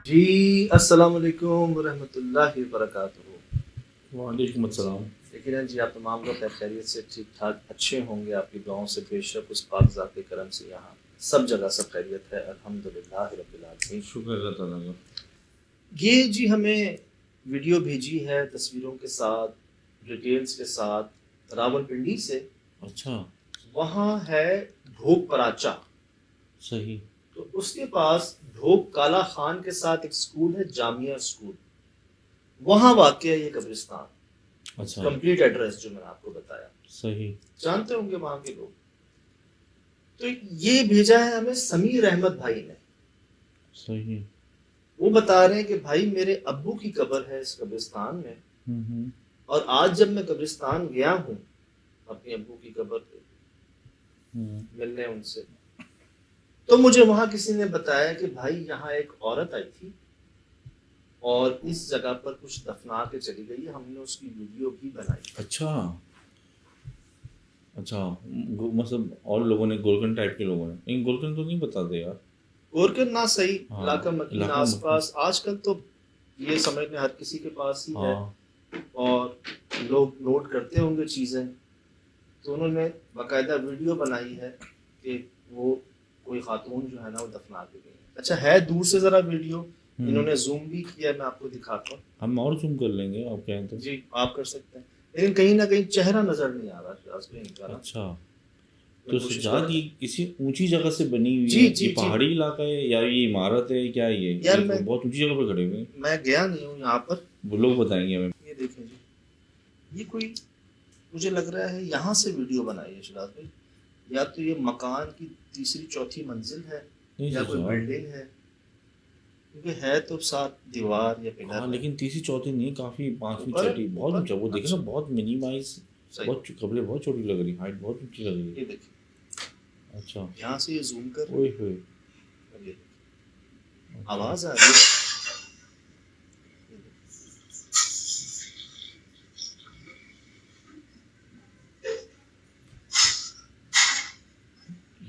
جی السلام علیکم ورحمۃ اللہ وبرکاتہ۔ وعلیکم السلام۔ یقیناً جی آپ تمام لوگ خیریت سے ٹھیک ٹھاک اچھے ہوں گے، آپ کی دعاؤں سے بے شک اس پاک ذات کے کرم سے یہاں سب جگہ سب خیریت ہے، الحمدللہ رب العالمین۔ شکر اللہ تعالیٰ کا۔ یہ جی ہمیں ویڈیو بھیجی ہے تصویروں کے ساتھ، ڈیٹیلز کے ساتھ، راول پنڈی سے۔ اچھا، وہاں ہے ڈھوک پراچا، صحیح۔ تو اس کے پاس ڈھوک کالا خان کے ساتھ ایک سکول ہے، جامعہ سکول، وہاں واقع ہے یہ قبرستان۔ اچھا، کمپلیٹ ایڈریس جو میں نے آپ کو بتایا، صحیح، جانتے ہوں گے وہاں کے لوگ۔ تو یہ بھیجا ہے ہمیں سمیر احمد بھائی نے۔ صحیح۔ وہ بتا رہے ہیں کہ بھائی میرے ابو کی قبر ہے اس قبرستان میں، اور آج جب میں قبرستان گیا ہوں اپنے ابو کی قبر پہ ملنے ان سے، تو مجھے وہاں کسی نے بتایا کہ بھائی یہاں ایک عورت آئی تھی اور اس جگہ پر کچھ دفنا کے چلی گئی ہے، ہم نے اس کی ویڈیو بھی بنائی۔ اچھا اچھا، مطلب اور لوگوں نے، گولکن ٹائپ کے لوگوں نے، لیکن گولکن تو نہیں بتاتے یار۔ گورکن نہ صحیح، ہاں، علاقہ مکین آس پاس، آج کل تو یہ سمجھ میں ہر کسی کے پاس ہی ہے، اور لوگ نوٹ کرتے ہوں گے چیزیں، تو انہوں نے باقاعدہ ویڈیو بنائی ہے کہ وہ کوئی خاتون جو ہے نا وہ دفنا کے گئی ہے۔ اچھا ہے دور سے ذرا ویڈیو انہوں نے زوم بھی کیا، میں آپ کو دکھاتا ہوں۔ ہم اور زوم کر لیں گے آپ کہیں تو۔ جی آپ کر سکتے ہیں، لیکن کہیں نہ کہیں چہرہ نظر نہیں آ رہا شاذ بھائی ان کا نا۔ اچھا، تو سجاد یہ کسی اونچی جگہ سے بنی ہوئی ہے؟ جی یہ پہاڑی علاقہ ہے یا یہ عمارت ہے، کیا یہ یار بہت اونچی جگہ پہ کھڑے ہوئے ہیں؟ میں گیا نہیں ہوں یہاں پر، وہ لوگ بتائیں گے ہمیں۔ یہ دیکھیں جی، یہ کوئی مجھے لگ رہا ہے یہاں سے ویڈیو بنائی ہے شراز بھائی، یا تو یہ مکان کی تیسری چوتھی منزل ہے یا کوئی بلڈنگ ہے، کیونکہ ہے تو ساتھ دیوار یا پلر۔ ہاں لیکن تیسری چوتھی نہیں، کافی پانچویں چھٹی، بہت اونچا۔ وہ دیکھیں نا، بہت منیمائز، بہت قبریں بہت چھوٹی لگ رہی، ہائٹ بہت اونچی لگ رہی ہے۔ یہ دیکھیں اچھا، یہاں سے یہ زوم کر، اوئے ہوئے، آواز آ رہی ہے۔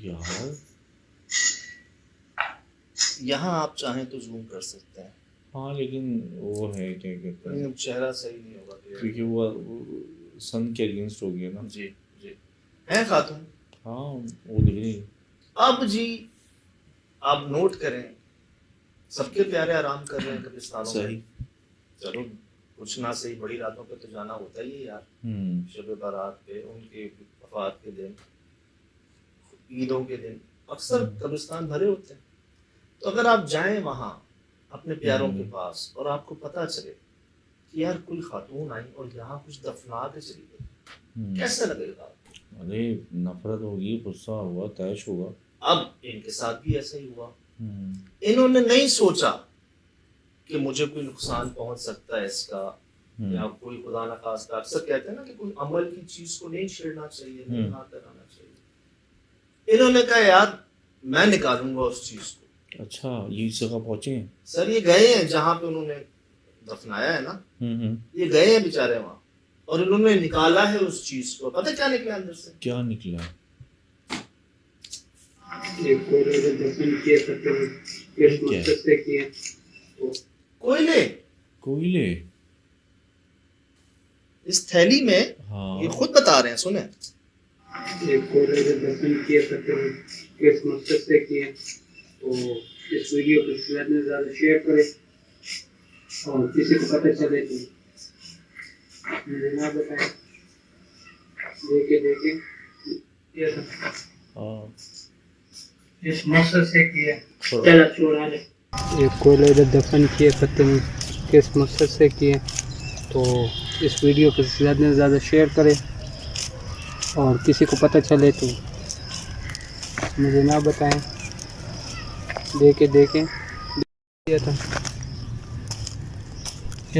یار یہاں آپ چاہیں تو زوم کر سکتے ہیں، ہاں لیکن وہ ہے کیا کہتے ہیں، چہرہ صحیح نہیں ہوگا کیونکہ وہ سن کے اگینسٹ ہو گیا نا۔ جی جی ہے خاتون۔ ہاں وہ دکھ رہی ہے۔ اب جی آپ نوٹ کریں، سب کے پیارے آرام کر رہے ہیں قبرستانوں میں، صحیح، چلو کچھ نہ صحیح بڑی راتوں پہ تو جانا ہوتا ہی ہے یار، شب بارات پہ، ان کے وفات کے دن، عیدوں کے دن اکثر قبرستان بھرے ہوتے ہیں۔ تو اگر آپ جائیں وہاں اپنے پیاروں کے پاس اور آپ کو پتہ چلے کہ یار کوئی خاتون آئی اور یہاں کچھ دفنا کے چلی گئی، کیسا لگے گا؟ ارے نفرت ہوگی، غصہ ہوا، طیش ہوگا۔ اب ان کے ساتھ بھی ایسا ہی ہوا، انہوں نے نہیں سوچا کہ مجھے کوئی نقصان پہنچ سکتا ہے اس کا، یا کوئی خدا نخواستہ، اکثر کہتے ہیں نا کہ کوئی عمل کی چیز کو نہیں چھیڑنا چاہیے، نہیں ہاتھ لگانا چاہیے۔ انہوں نے کہا یار میں نکالوں گا اس چیز کو۔ اچھا، یہ جگہ پہنچے ہیں؟ سر یہ گئے ہیں جہاں پہ انہوں نے دفنایا ہے نا، یہ گئے ہیں بیچارے وہاں، اور انہوں نے نکالا ہے اس چیز کو۔ پتہ کیا نکلا اندر سے؟ کیا نکلا؟ کوئلے، کوئلے اس تھیلی میں، ہاں، یہ خود بتا رہے ہیں، سنیں۔ کس مقصد سے کیے، تو اس ویڈیو کو زیادہ سے زیادہ شیئر کریں اور کسی کو پتہ چلے تو مجھے نہ بتائیں۔ دیکھیں اس مقصد سے کیے، چلا چورا نے ایک کوئلے دفن کیے، پتہ نہیں کس مقصد سے کیے، تو اس ویڈیو کو زیادہ سے زیادہ شیئر کریں اور کسی کو پتہ چلے تو مجھے نہ بتائیں۔ دیکھیں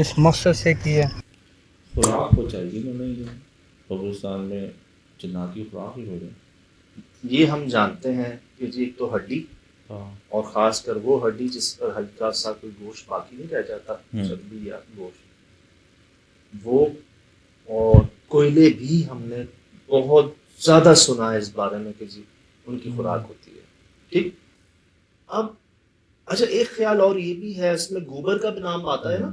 اس مقصد سے کیا خوراک پہنچائی گی انہوں نے قبرستان میں، جنات کی خوراک ہی ہو رہی۔ یہ ہم جانتے ہیں کہ جی ایک تو ہڈی، اور خاص کر وہ ہڈی جس پر ہلکا سا کوئی گوشت باقی نہیں رہ جاتا، چربی یا گوشت، وہ، اور کوئلے بھی ہم نے بہت زیادہ سنا ہے اس بارے میں کہ جی ان کی خوراک ہوتی ہے۔ ٹھیک، اب اچھا ایک خیال اور یہ بھی ہے، اس میں گوبر کا بھی نام آتا ہے نا،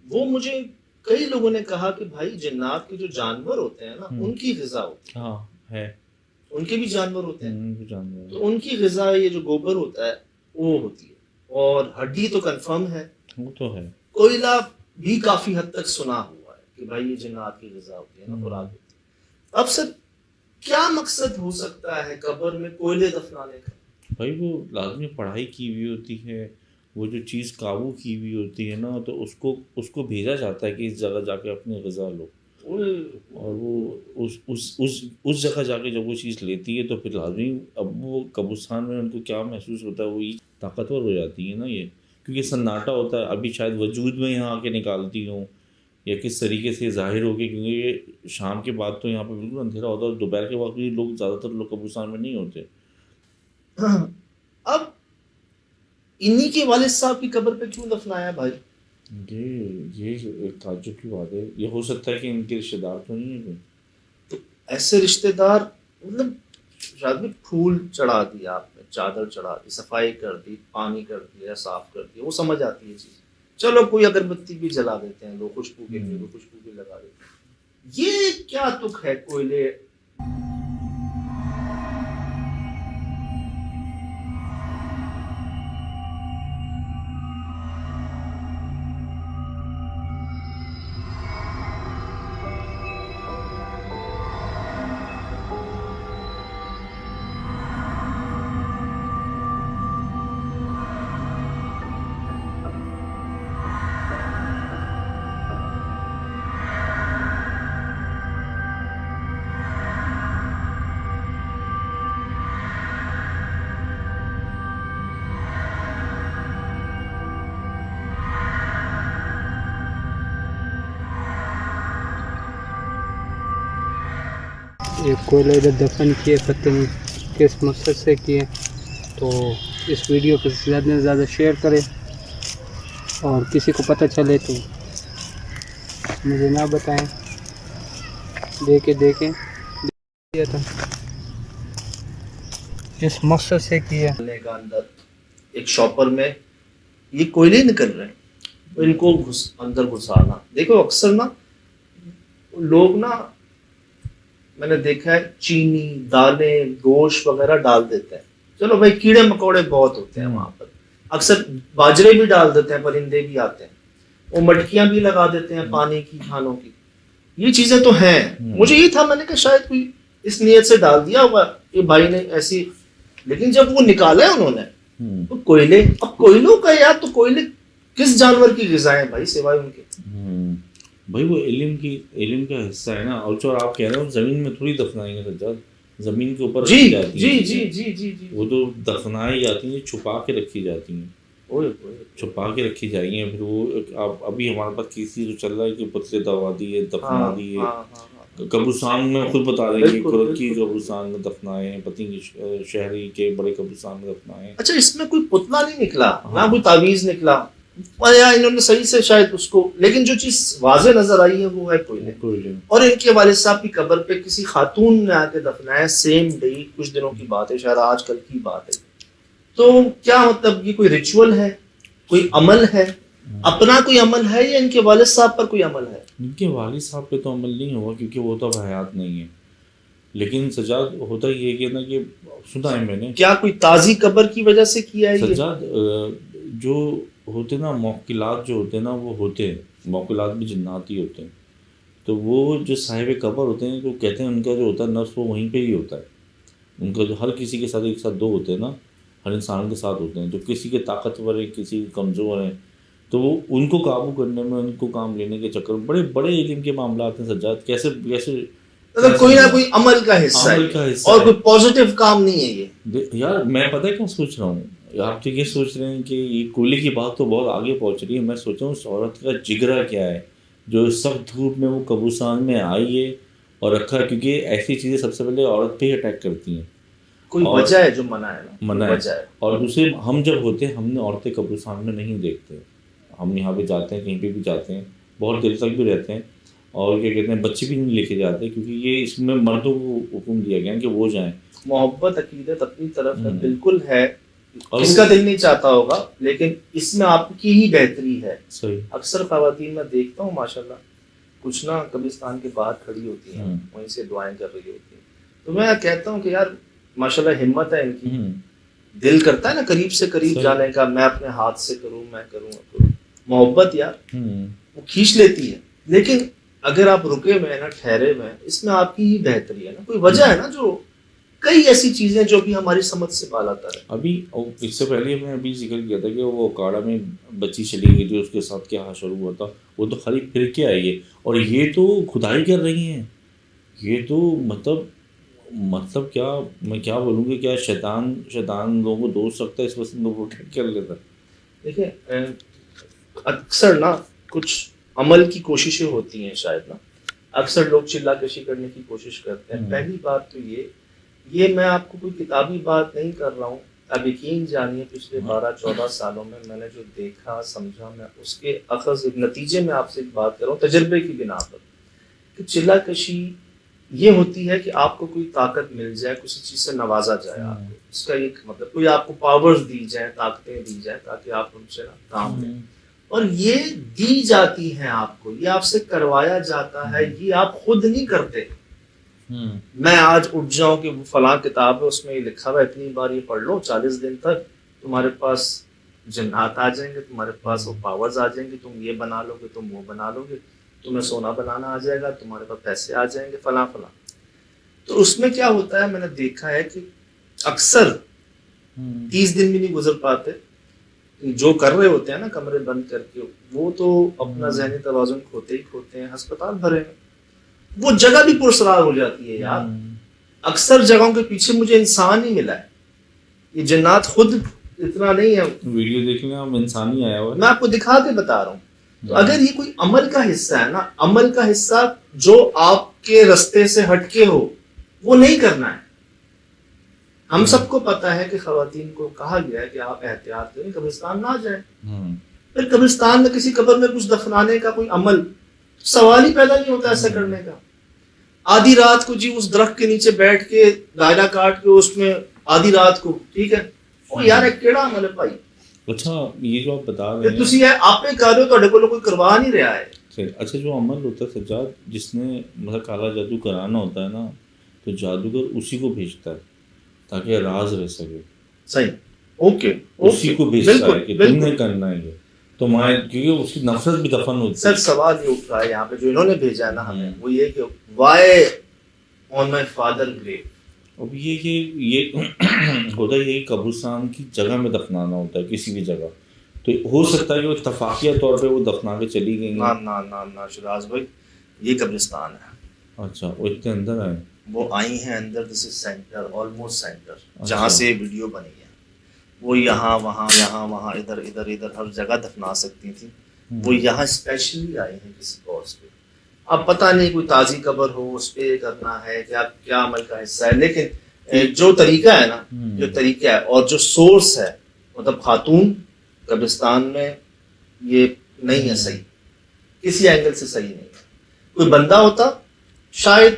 وہ مجھے کئی لوگوں نے کہا کہ بھائی جنات کے جو جانور ہوتے ہیں نا ان کی غذا ہوتی ہے، ان کے بھی جانور ہوتے ہیں، تو ان کی غذا یہ جو گوبر ہوتا ہے وہ ہوتی ہے، اور ہڈی تو کنفرم ہے، وہ تو ہے، کوئلہ بھی کافی حد تک سنا ہوا ہے کہ بھائی یہ جنات کی غذا ہوتی ہے نا، خوراک ہوتی ہے۔ اب سر کیا مقصد ہو سکتا ہے قبر میں کوئلے دفنانے کا؟ بھائی وہ لازمی پڑھائی کی ہوئی ہوتی ہے، وہ جو چیز قابو کی ہوئی ہوتی ہے نا، تو اس کو بھیجا جاتا ہے کہ اس جگہ جا کے اپنی غذا لو، اور وہ اس جگہ جا کے جب وہ چیز لیتی ہے تو پھر لازمی اب وہ قبرستان میں ان کو کیا محسوس ہوتا ہے، وہی طاقتور ہو جاتی ہے نا یہ، کیونکہ سناٹا ہوتا ہے، ابھی شاید وجود میں یہاں آ کے نکالتی ہوں یا کس طریقے سے ظاہر ہو کے، کیونکہ یہ شام کے بعد تو یہاں پہ بالکل اندھیرا ہوتا ہے، اور دوپہر کے وقت بھی لوگ زیادہ تر لوگ قبرستان میں نہیں ہوتے۔ اب انہی کے والد صاحب کی قبر پہ کیوں دفنایا بھائی؟ یہ ایک تعجب کی بات ہے، یہ ہو سکتا ہے کہ ان کے رشتے دار تو نہیں ہے کوئی، تو ایسے رشتے دار مطلب شاید بھی پھول چڑھا دیا آپ نے، چادر چڑھا دی، صفائی کر دی، پانی کر دیا، صاف کر دیا، وہ سمجھ آتی ہے چیز، چلو کوئی اگربتی بھی جلا دیتے ہیں لوگ، خوشبو کے لیے خوشبو بھی لگا دیتے ہیں، یہ کیا تک ہے کوئلے؟ ایک کوئلہ ادھر دفن کیے، پتہ نہیں کس مقصد سے کیے، تو اس ویڈیو کو زیادہ سے زیادہ شیئر کریں، اور کسی کو پتہ چلے تو مجھے نہ بتائیں، دیکھیں دیا تھا جس مقصد سے کیا۔ اندر ایک شاپر میں یہ کوئلے نکل رہے ہیں، ان کو اندر گھسانا، دیکھو اکثر نا لوگ نا، میں نے دیکھا ہے چینی، دالیں، گوشت وغیرہ ڈال دیتے ہیں، چلو بھائی کیڑے مکوڑے بہت ہوتے ہیں وہاں پر، اکثر باجرے بھی ڈال دیتے ہیں، پرندے بھی آتے ہیں، وہ مٹکیاں بھی لگا دیتے ہیں پانی کی، کھانوں کی، یہ چیزیں تو ہیں۔ مجھے یہ تھا، میں نے کہا شاید کوئی اس نیت سے ڈال دیا ہوگا یہ بھائی نے ایسی، لیکن جب وہ نکالا ہے انہوں نے تو کوئلے، اب کوئلوں کا یاد، تو کوئلے کس جانور کی غذا ہے بھائی سوائے ان کے؟ بھائی وہ علم کا حصہ ہے نا، اور جو آپ کہہ رہے ہو زمین میں تھوڑی دفنائیں گے سجاد، زمین کے اوپر رکھی جاتی ہیں، جی وہ تو دفنائی جاتی ہیں، چھپا کے رکھی جاتی ہیں، چھپا کے رکھی جائیں گے، پھر وہ ابھی ہمارے پاس کسی تو چل رہا ہے کہ پتلے دبا دیے، دفنا دیے، قبرستان میں خود بتا دیں گے کی قبرستان میں دفنائے ہیں، پتنی شہری کے بڑے قبرستان میں دفنائے ہیں۔ اچھا اس میں کوئی پتلا نہیں نکلا، نہ کوئی تعویذ نکلا، یا انہوں نے صحیح سے شاید اس کو، لیکن جو چیز واضح نظر آئی ہے وہ ہے کوئلے، اور ان کے والد صاحب کی قبر پہ کسی خاتون نے آ کے دفنایا، سیم ڈے، کچھ دنوں کی بات ہے، شاید آج کل کی بات ہے، تو کیا مطلب یہ کوئی ریچول ہے، کوئی عمل ہے، اپنا کوئی عمل ہے، یا ان کے والد صاحب پر کوئی عمل ہے؟ ان کے والد صاحب پہ تو عمل نہیں ہوا کیونکہ وہ تو حیات نہیں ہے، لیکن سجاد ہوتا یہ کہ نا کہ سنا ہے میں نے، کیا کوئی تازی قبر کی وجہ سے کیا ہے سجاد؟ جو ہوتے نا موکلات، جو ہوتے نا وہ ہوتے ہیں موکلات بھی جنات ہی ہوتے ہیں، تو وہ جو صاحب قبر ہوتے ہیں تو کہتے ہیں ان کا جو ہوتا ہے نفس وہ وہیں پہ ہی ہوتا ہے، ان کا جو ہر کسی کے ساتھ ایک ساتھ دو ہوتے ہیں نا، ہر انسان کے ساتھ ہوتے ہیں، تو کسی کے طاقتور ہے، کسی کے کمزور ہیں، تو وہ ان کو قابو کرنے میں، ان کو کام لینے کے چکر میں بڑے علم کے معاملات ہیں سجاد، کیسے کوئی نہ کوئی عمل کا حصہ ہے اور کوئی پازیٹیو کام نہیں ہے یہ۔ یار میں پتہ ہے کیا سوچ رہا ہوں، آپ تو یہ سوچ رہے ہیں کہ یہ کوئلے کی بات تو بہت آگے پہنچ رہی ہے، میں سوچ رہا ہوں اس عورت کا جگرا کیا ہے جو سخت دھوپ میں وہ قبرستان میں آئی ہے اور رکھا ہے، کیونکہ ایسی چیزیں سب سے پہلے عورت پہ ہی اٹیک کرتی ہیں، کوئی وجہ ہے جو منع ہے، اور دوسرے ہم جب ہوتے ہیں ہم نے عورتیں قبرستان میں نہیں دیکھتے، ہم یہاں پہ جاتے ہیں، کہیں پہ بھی جاتے ہیں، بہت دیر تک بھی رہتے ہیں، اور کیا کہتے ہیں بچے بھی نہیں لے کے جاتے، کیونکہ یہ اس میں مردوں کو حکم دیا گیا کہ وہ جائیں۔ محبت عقیدت اپنی طرف ہے، بالکل ہے، اس کا دل نہیں چاہتا ہوگا، لیکن اس میں آپ کی ہی بہتری ہے. صحیح. اکثر خواتین میں دیکھتا ہوں ماشاءاللہ کچھ نا قبرستان کے باہر کھڑی ہوتی ہیں، وہیں سے دعائیں کر رہی ہوتی ہیں. تو میں کہتا ہوں کہ یار ماشاءاللہ ہمت ہے ان کی، دل کرتا ہے نا قریب سے قریب جانے کا، میں اپنے ہاتھ سے کروں، میں کروں، محبت یار وہ کھینچ لیتی ہے. لیکن اگر آپ رکے ہوئے نا، ٹھہرے ہوئے ہیں، اس میں آپ کی ہی بہتری ہے نا. کوئی وجہ ہے نا، جو کئی ایسی چیزیں جو بھی ہماری سمجھ سے بالا تر ہے. ابھی اس سے پہلے میں ابھی ذکر کیا تھا کہ وہ اکاڑا میں بچی چلی گئی تھی، اس کے ساتھ کیا حشر ہوا تھا. وہ تو خالی پھر کے آئی ہے، اور یہ تو کھدائی کر رہی ہیں. یہ تو مطلب کیا میں کیا بولوں گی، کیا شیطان لوگوں کو دوست رکھتا ہے، اس وقت لوگ پروٹیکٹ کر لیتا ہے. دیکھیں اکثر نا کچھ عمل کی کوششیں ہوتی ہیں، شاید نا اکثر لوگ چلا کشی کرنے کی کوشش کرتے ہیں. پہلی بات تو یہ میں آپ کو کوئی کتابی بات نہیں کر رہا ہوں. اب یقین جانیے پچھلے 12-14 سالوں میں نے جو دیکھا سمجھا، میں اس کے اخذ نتیجے میں آپ سے ایک بات کر رہا ہوں تجربے کی بنا پر، کہ چلا کشی یہ ہوتی ہے کہ آپ کو کوئی طاقت مل جائے، کسی چیز سے نوازا جائے آپ کو. اس کا ایک مطلب کوئی آپ کو پاورز دی جائیں، طاقتیں دی جائیں تاکہ آپ ان سے کام لیں. اور یہ دی جاتی ہیں آپ کو، یہ آپ سے کروایا جاتا ہے، یہ آپ خود نہیں کرتے. میں آج اٹھ جاؤں کہ فلاں کتاب ہے، اس میں یہ لکھا ہوا ہے اتنی بار یہ پڑھ لو، 40 دن تک تمہارے پاس جنات آ جائیں گے، تمہارے پاس وہ پاورز آ جائیں گے، تم یہ بنا لو گے، تم وہ بنا لو گے، تمہیں سونا بنانا آ جائے گا، تمہارے پاس پیسے آ جائیں گے، فلاں فلاں. تو اس میں کیا ہوتا ہے، میں نے دیکھا ہے کہ اکثر 30 دن بھی نہیں گزر پاتے. جو کر رہے ہوتے ہیں نا کمرے بند کر کے، وہ تو اپنا ذہنی توازن کھوتے ہی کھوتے ہیں. ہسپتال بھرے ہیں، وہ جگہ بھی پرسرار ہو جاتی ہے یار. اکثر جگہوں کے پیچھے مجھے انسان ہی ملا ہے، یہ جنات خود اتنا نہیں ہے. ویڈیو دیکھنا ہم انسان ہی آیا ہوا ہے، میں آپ کو دکھا کے بتا رہا ہوں. تو اگر یہ کوئی عمل کا حصہ ہے نا، عمل کا حصہ جو آپ کے رستے سے ہٹ کے ہو، وہ نہیں کرنا ہے. ہم سب کو پتا ہے کہ خواتین کو کہا گیا ہے کہ آپ احتیاط کریں، قبرستان نہ جائیں. پھر قبرستان میں کسی قبر میں کچھ دفنانے کا کوئی عمل سوال ہی پیدا نہیں ہوتا ایسا کرنے کا. آدھی رات کو جی اس درخت کے نیچے بیٹھ کے دائرہ کاٹ کے اس میں آدھی رات کو، ٹھیک ہے، وہ یار ایک کیڑا عمل ہے بھائی. اچھا یہ جو آپ بتا رہے ہیں تسی ہے آپ پہ کہہ رہے ہو، تہاڈے کول کوئی کروا نہیں رہا ہے. اچھا جو عمل ہوتا ہے سجاد، جس نے مطلب کالا جادو کرانا ہوتا ہے نا، تو جادوگر اسی کو بھیجتا ہے تاکہ راز رہ سکے. صحیح، اوکے، اسی کو بھیجتا ہے کہ تم نے کرنا ہے یہ تو کیونکہ اس کی نفرت بھی دفن ہوتی ہے. سر سوال یہ اٹھ رہا ہے یہاں پہ جو انہوں نے بھیجا ہے نا ہمیں، وہ یہ کہ وائی آن مائی فادر گریو. اب یہ ہوتا ہے، یہ قبرستان کی جگہ میں دفنانا ہوتا ہے کسی بھی جگہ. تو ہو سکتا ہے کہ وہ اتفاقیہ طور پہ وہ دفنا کے چلی گئی ہیں. نہ شراز بھائی، یہ قبرستان ہے. اچھا وہ اتنے اندر آئے، وہ آئی ہیں اندر. دس از سینٹر، آلموسٹ سینٹر جہاں سے ویڈیو بنی ہے. وہ یہاں وہاں ادھر ہر جگہ دفنا سکتی تھی. وہ یہاں اسپیشلی آئی ہیں کسی کورس پہ. اب پتہ نہیں کوئی تازی قبر ہو اس پہ کرنا ہے کیا عمل کا حصہ ہے. لیکن جو طریقہ ہے نا، جو طریقہ ہے اور جو سورس ہے، مطلب خاتون قبرستان میں یہ نہیں ہے صحیح، کسی اینگل سے صحیح نہیں ہے. کوئی بندہ ہوتا شاید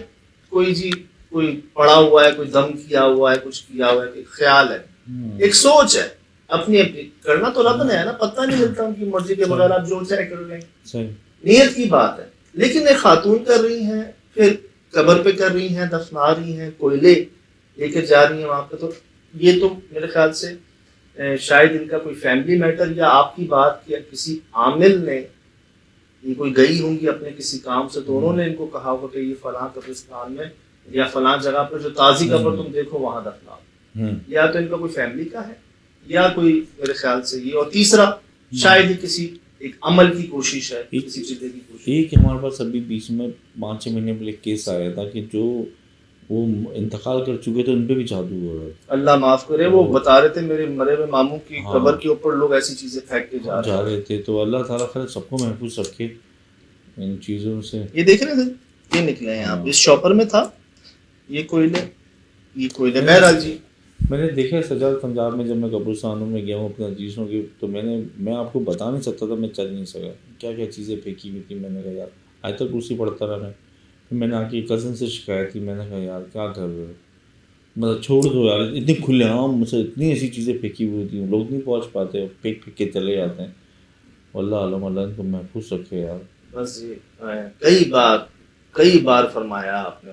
کوئی پڑا ہوا ہے، کوئی دم کیا ہوا ہے، کچھ کیا ہوا ہے، ایک خیال ہے، ایک سوچ ہے اپنی کرنا تو رب نے ہے نا، پتہ نہیں ملتا ان کی مرضی کے بغیر آپ جو چاہے کر لیں. نیت کی بات ہے. لیکن ایک خاتون کر رہی ہیں، پھر قبر پہ کر رہی ہیں، دفنا رہی ہیں، کوئلے لے کے جا رہی ہیں وہاں پہ. تو یہ تو میرے خیال سے شاید ان کا کوئی فیملی میٹر یا آپ کی بات کیا کسی عامل نے، یہ کوئی گئی ہوں گی اپنے کسی کام سے، تو انہوں نے ان کو کہا ہوگا کہ یہ فلاں قبرستان میں یا فلاں جگہ پر جو تازی قبر تم دیکھو وہاں دفناؤ. یا تو ان کا کوئی فیملی کا ہے یا کوئی میرے خیال سے یہ. اور تیسرا شاید ہی کسی ایک عمل کی کوشش ہے، کسی چیز کی کوشش. ایک ہمارے پاس ابھی بیچ میں 5-6 مہینے پہلے کیس آیا تھا کہ جو وہ انتقال کر چکے تھے ان پہ بھی جادو ہو رہا ہے. اللہ معاف کرے، وہ بتا رہے تھے میرے مرے ہوئے ماموں کی قبر کے اوپر لوگ ایسی چیزیں پھینک کے جا رہے تھے. تو اللہ تعالیٰ خیر سب کو محفوظ رکھے ان چیزوں سے. یہ دیکھ رہے تھے، یہ نکلے ہیں یہاں اس شاپر میں تھا یہ کوئلے. بہرحال جی میں نے دیکھا سجاد پنجاب میں، جب میں قبرستانوں میں گیا ہوں اپنے عزیزوں کی، تو میں آپ کو بتا نہیں سکتا تھا، میں چل نہیں سکا کیا کیا چیزیں پھینکی ہوئی تھی. میں نے کہا یار آیت الکرسی پڑھتا رہا. میں نے آ کے کزن سے شکایت کی، میں نے کہا یار کیا کر رہے ہو. مطلب چھوڑ دو یار، اتنی کھلے عام سے اتنی ایسی چیزیں پھینکی ہوئی ہوتی ہیں، لوگ نہیں پہنچ پاتے، پھینک پھینک کے چلے جاتے ہیں. اللہ عالم، اللہ ان کو محفوظ رکھے یار. بس یہ کئی بار فرمایا آپ نے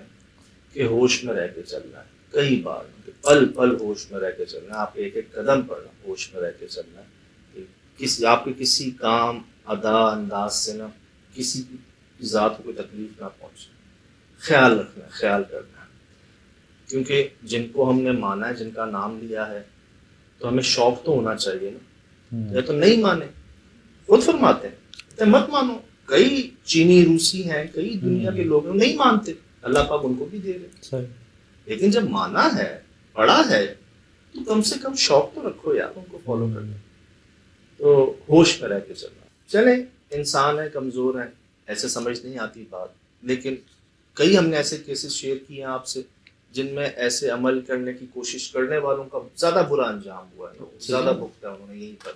کہ ہوش میں رہ کے چلنا ہے، کئی بار پل پل ہوش میں رہ کے چلنا ہے. آپ ایک ایک قدم پر ہوش میں رہ کے چلنا ہے. آپ کے کسی کام ادا انداز سے نہ کسی کی ذات کو کوئی تکلیف نہ پہنچے. خیال رکھنا ہے، خیال کرنا ہے. کیونکہ جن کو ہم نے مانا ہے، جن کا نام لیا ہے، تو ہمیں شوق تو ہونا چاہیے نا. یا تو نہیں مانے، خود فرماتے ہیں مت مانو. کئی چینی روسی ہیں، کئی دنیا کے لوگ ہیں نہیں مانتے، اللہ پاک ان کو بھی دے دے. لیکن جب مانا ہے، پڑھا ہے، تو کم سے کم شوق تو رکھو یار ان کو فالو کرنے. تو ہوش میں رہ کے چلنا. چلیں، انسان ہے، کمزور ہیں، ایسے سمجھ نہیں آتی بات. لیکن کئی ہم نے ایسے کیسز شیئر کیے ہیں آپ سے جن میں ایسے عمل کرنے کی کوشش کرنے والوں کا زیادہ برا انجام ہوا ہے، زیادہ بھگتا ہے انہوں نے یہیں پر.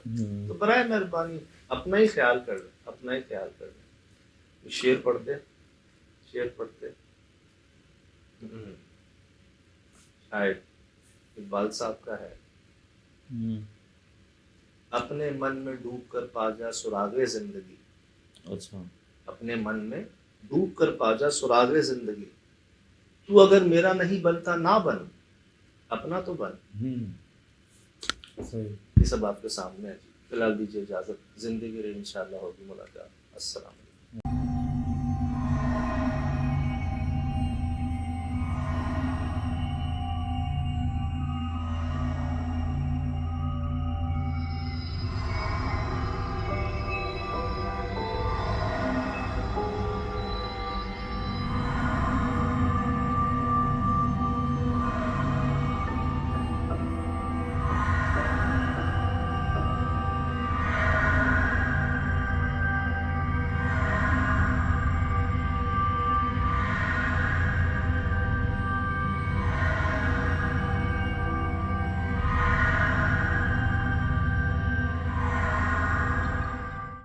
تو برائے مہربانی اپنا ہی خیال کر لیں، اپنا ہی خیال کر لیں. شعر پڑھتے شاید اقبال صاحب کا ہے، اپنے من میں ڈوب کر پا جا سراغ زندگی. اچھا. اپنے من میں ڈوب کر پا جا سراغ زندگی، تو اگر میرا نہیں بنتا نہ بن، اپنا تو بن. یہ سب آپ کے سامنے ہے. فی الحال دیجیے اجازت، زندگی رہی انشاءاللہ ہوگی ملاقات. السلام علیکم.